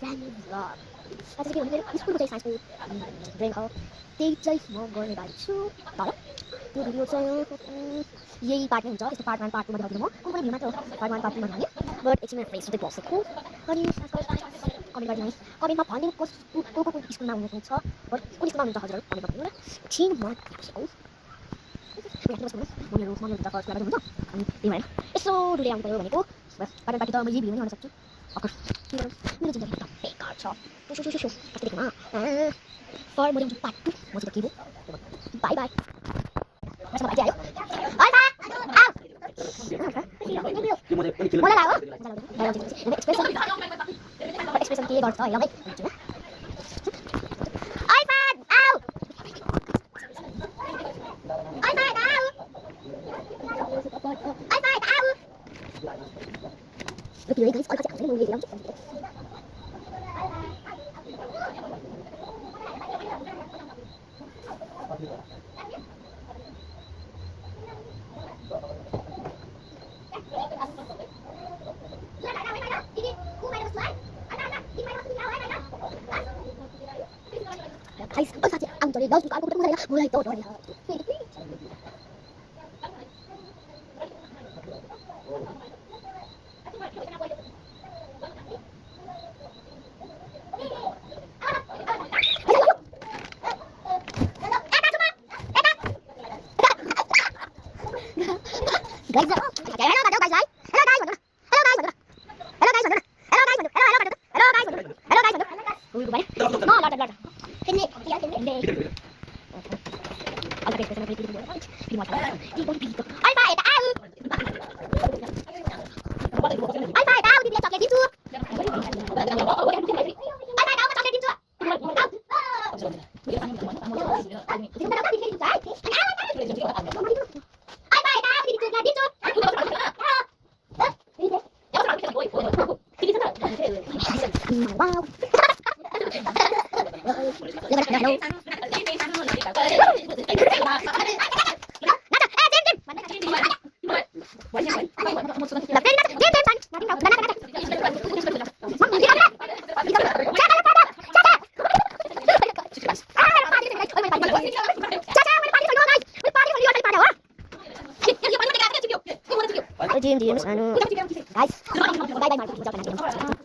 brand new vlog. At sige, school ko tayo science ko. Brain ko. DJ Small Girl by 2. Tara. Ito video sa'yo. Yay, part 1 job. Ito part 1, part 2 magagawa mo. Kung wala naman ito. Part 1, part 2 magagawa. But it's my face to the boss ko. Kani, comment ba niya? Comment pa panding ko school na ulit sa. But kung school na ulit sa hajar, comment pa pala. Team mark ko. Wait, terus terus. Mau nyuruh cakap selama itu. Di mana? So, dulu yang perlu baniku. Bas, pada kita mau jadi mana satu. Oke. Ini jadi kita. Hey, kacau. Shoo. Pasti kena. For mau cepat. Mau sudah kibu. Bye bye. Masuk aja ayo. Oi, Pak. Au. Mau lah. Expression kia gol toy, oke. Oi, Pak. Au. Oi, Pak. Au. Oi, Pak. Au. Look, you guys, all kasi ang mga lang. Guys, oh saja ang jolly daw suka aku ketemu saya mulai tahu doa. Guys, wow. Guys, bye bye.